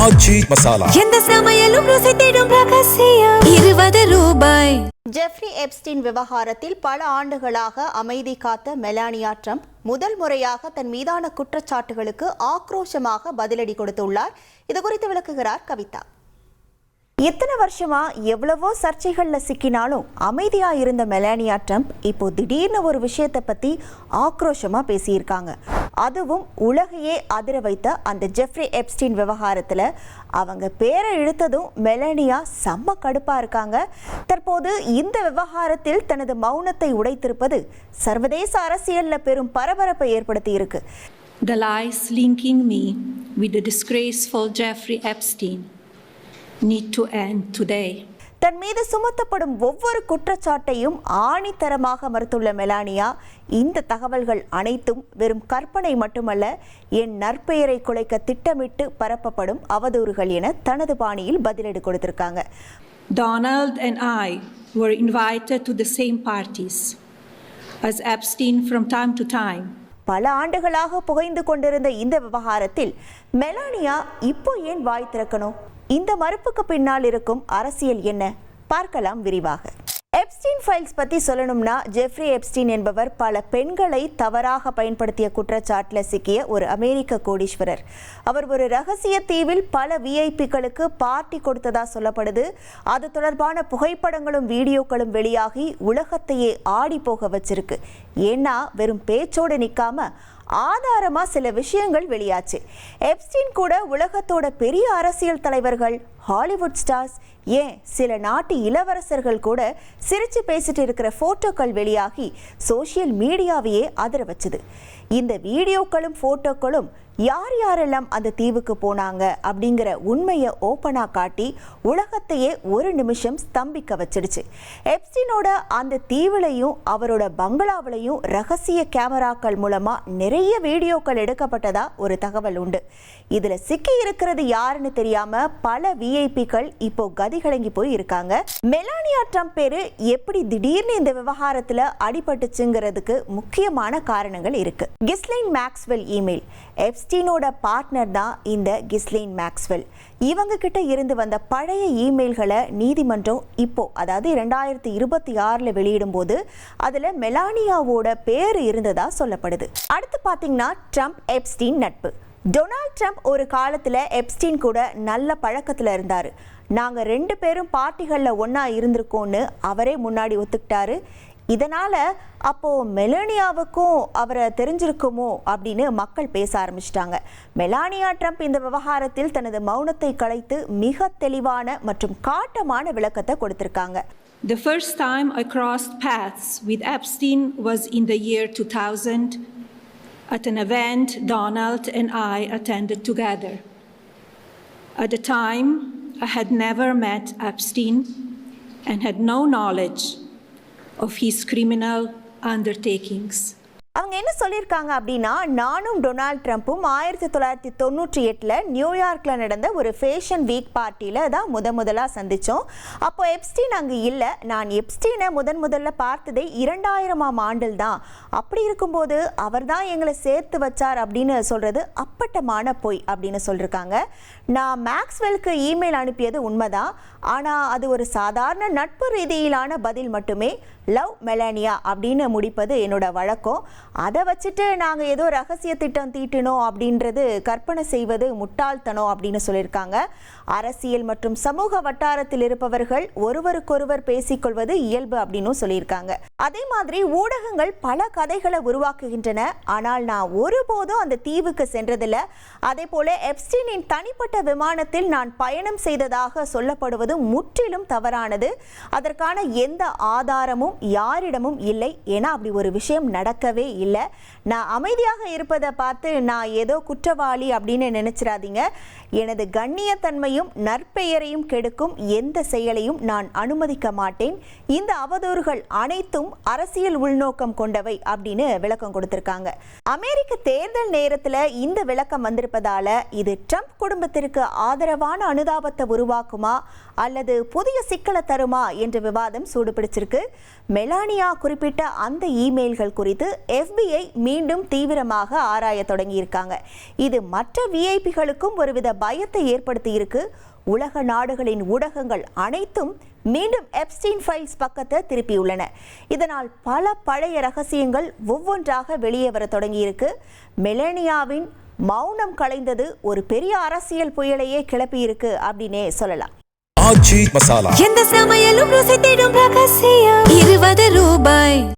ஆச்சி மசாலா. எந்த சமையலும் ருசி தேடும் ரகசியம் 20 ரூபாய். ஜெஃப்ரி எப்ஸ்டீன் விவகாரத்தில் பல ஆண்டுகளாக அமைதி காத்த மெலானியா ட்ரம்ப் முதல் முறையாக தன் மீதான குற்றச்சாட்டுகளுக்கு ஆக்ரோஷமாக பதிலடி கொடுத்துள்ளார். இது குறித்து விளக்குகிறார் கவிதா. இத்தனை வருஷமா எவ்வளவோ சர்ச்சைகள்ல சிக்கினாலும் அமைதியா இருந்த மெலானியா ட்ரம்ப் இப்போ திடீர்னு ஒரு விஷயத்தை பத்தி ஆக்ரோஷமா பேசியிருக்காங்க. அதுவும் உலகையே அதிர வைத்த அந்த ஜெஃப்ரி எப்ஸ்டீன் விவகாரத்துல அவங்க பேரை இழுத்ததும் மெலானியா செம்ம கடுப்பா இருக்காங்க. தற்போது இந்த விவகாரத்தில் தனது மௌனத்தை உடைத்திருப்பது சர்வதேச அரசியல்ல பெரும் பரபரப்பை ஏற்படுத்தி இருக்கு. The lies linking me with the disgraceful Jeffrey Epstein need to end today. தன் மீது சுமத்தப்படும் ஒவ்வொரு குற்றச்சாட்டையும் ஆணித்தரமாக மறுத்துள்ள மெலானியா, இந்த தகவல்கள் அனைத்தும் வெறும் கற்பனை மட்டுமல்ல, என் நற்பெயரை குலைக்க திட்டமிட்டு பரப்பப்படும் அவதூறுகள் என தனது பாணியில் பதிலடி கொடுத்திருக்காங்க. Donald and I were invited to the same parties as Epstein from time to time. பல ஆண்டுகளாக புகைந்து கொண்டிருந்த இந்த விவகாரத்தில் மெலானியா இப்போ ஏன் வாய் திறக்கணும்? இந்த மறுப்புக்கு பின்னால் இருக்கும் அரசியல் என்ன? பார்க்கலாம் விரிவாக. எப்ஸ்டீன் ஃபைல்ஸ் பற்றி சொல்லணும்னா, ஜெஃப்ரி எப்ஸ்டீன் என்பவர் பல பெண்களை தவறாக பயன்படுத்திய குற்றச்சாட்டில் சிக்கிய ஒரு அமெரிக்க கோடீஸ்வரர். அவர் ஒரு ரகசிய தீவில் பல விஐபிக்களுக்கு பார்ட்டி கொடுத்ததா சொல்லப்படுது. அது தொடர்பான புகைப்படங்களும் வீடியோக்களும் வெளியாகி உலகத்தையே ஆடி போக வச்சிருக்கு. ஏன்னா வெறும் பேச்சோடு நிற்காம ஆதாரமா சில விஷயங்கள் வெளியாச்சு. எப்ஸ்டீன் கூட உலகத்தோட பெரிய அரசியல் தலைவர்கள், ஹாலிவுட் ஸ்டார்ஸ், ஏன் சில நாட்டு இளவரசர்கள் கூட சிரிச்சு பேசிட்டு இருக்கிற போட்டோக்கள் வெளியாகி சோசியல் மீடியாவையே அதிர வச்சுது. இந்த வீடியோக்களும் போட்டோக்களும் யார் யாரெல்லாம் அந்த தீவுக்கு போனாங்க அப்படிங்கிற உண்மையை ஓப்பனா காட்டி உலகத்தையே ஒரு நிமிஷம் ஸ்தம்பிக்க வச்சிடுச்சு. எப்ஸ்டீனோட அந்த தீவுலையும் அவரோட பங்களாவிலையும் ரகசிய கேமராக்கள் மூலமா நிறைய வீடியோக்கள் எடுக்கப்பட்டதா ஒரு தகவல் உண்டு. இதுல சிக்கி இருக்கிறது யாருன்னு தெரியாம பல விஐபிக்கள் இப்போ கதிகலங்கி போய் இருக்காங்க. மெலானியா ட்ரம்ப் பேரு எப்படி திடீர்னு இந்த விவகாரத்துல அடிபட்டுச்சுங்கிறதுக்கு முக்கியமான காரணங்கள் இருக்கு. கிஸ்லைன் மேக்ஸ்வெல் இமெயில். எப்ஸ்டீனோட பார்ட்னர் தான் இந்த கிஸ்லைன் மேக்ஸ்வெல். இவங்க கிட்ட இருந்து வந்த பழைய இமெயில்களை நீதிமன்றம் இப்போ, அதாவது 2026 வெளியிடும் போது அதுல மெலானியாவோட பேர் இருந்ததா சொல்லப்படுது. அடுத்து பாத்தீங்கன்னா ட்ரம்ப் எப்ஸ்டீன் நட்பு. டொனால்ட் ட்ரம்ப் ஒரு காலத்துல எப்ஸ்டீன் கூட நல்ல பழக்கத்துல இருந்தாரு. நாங்க 2 பேரும் பார்ட்டிகளில் ஒன்னா இருந்திருக்கோன்னு அவரே முன்னாடி ஒத்துக்கிட்டாரு. இதனால அப்போ மெலானியாவுக்கும் அவரை தெரிஞ்சிருக்குமோ அப்படின்னு மக்கள் பேச ஆரம்பிச்சிட்டாங்க. மெலானியா ட்ரம்ப் இந்த விவகாரத்தில் தனது மௌனத்தை கலைத்து மிக தெளிவான மற்றும் காட்டமான விளக்கத்தை கொடுத்திருக்காங்க. The first time I crossed paths with Epstein was in the year 2000 at an event Donald and I attended together. At the time, I had never met Epstein and had no knowledge of his criminal undertakings. அவங்க என்ன சொல்லியிருக்காங்க அப்படின்னா, நானும் Donald ட்ரம்ப்பும் 1998 நியூயார்க்கில் நடந்த ஒரு fashion week பார்ட்டியில் தான் முதலாக சந்தித்தோம். அப்போ எப்ஸ்டீன் அங்கே இல்லை. நான் எப்ஸ்டீனை முதல்ல பார்த்ததே 2000ஆம் ஆண்டில் தான். அப்படி இருக்கும்போது அவர் தான் எங்களை சேர்த்து வச்சார் அப்படின்னு சொல்கிறது அப்பட்டமான பொய் அப்படின்னு சொல்லியிருக்காங்க. நான் மேக்ஸ்வெலுக்கு இமெயில் அனுப்பியது உண்மைதான். ஆனால் அது ஒரு சாதாரண நட்பு ரீதியிலான பதில் மட்டுமே. லவ் மெலானியா அப்படின்னு முடிப்பது என்னோட வழக்கம். அதை வச்சுட்டு நாங்கள் ஏதோ ரகசிய திட்டம் தீட்டினோம் அப்படின்றது கற்பனை செய்வது முட்டாள்தனம் அப்படின்னு சொல்லியிருக்காங்க. அரசியல் மற்றும் சமூக வட்டாரத்தில் இருப்பவர்கள் ஒருவருக்கொருவர் பேசிக்கொள்வது இயல்பு அப்படின்னு சொல்லியிருக்காங்க. அதே மாதிரி ஊடகங்கள் பல கதைகளை உருவாக்குகின்றன. ஆனால் நான் ஒருபோதும் அந்த தீவுக்கு சென்றதில்லை. அதே போல எப்ஸ்டீனின் தனிப்பட்ட விமானத்தில் நான் பயணம் செய்ததாக சொல்லப்படுவது முற்றிலும் தவறானது. அதற்கான எந்த ஆதாரமும் யாரிடமும் இல்லை. ஏன்னா அப்படி ஒரு விஷயம் நடக்கவே இல்லை. நான் அமைதியாக இருப்பதை பார்த்து நான் ஏதோ குற்றவாளி அப்படின்னு நினைச்சிடாதீங்க. எனது கண்ணியத்தன்மையும் நற்பெயரையும் கெடுக்கும் எந்த செயலையும் நான் அனுமதிக்க மாட்டேன். இந்த அவதூறுகள் அனைத்தும் அரசியல் உள்நோக்கம் கொண்டவை அப்படின்னு விளக்கம் கொடுத்திருக்காங்க. அமெரிக்க தேர்தல் நேரத்தில் இந்த விளக்கம் வந்திருப்பதால இது ட்ரம்ப் குடும்பத்திற்கு ஆதரவான அனுதாபத்தை உருவாக்குமா அல்லது புதிய சிக்கலை தருமா என்ற விவாதம் சூடுபிடிச்சிருக்கு. மெலானியா குறிப்பிட்ட அந்த இமெயில்கள் குறித்து FBI மீண்டும் தீவிரமாக ஆராய தொடங்கியிருக்காங்க. இது மற்ற விஐபிகளுக்கும் ஒருவித பயத்தை ஏற்படுத்தி இருக்கு. உலக நாடுகளின் ஊடகங்கள் அனைத்தும் மீண்டும் எப்ஸ்டீன் ஃபைல்ஸ் பக்கத்தை திருப்பியுள்ளன. இதனால் பல பழைய ரகசியங்கள் ஒவ்வொன்றாக வெளியே வர தொடங்கியிருக்கு. மெலானியாவின் மௌனம் கலைந்தது ஒரு பெரிய அரசியல் புயலையே கிளப்பியிருக்கு அப்படின்னே சொல்லலாம். எந்த சமையலும் ருசி தேடும் ரகசியம் 20 ரூபாய்.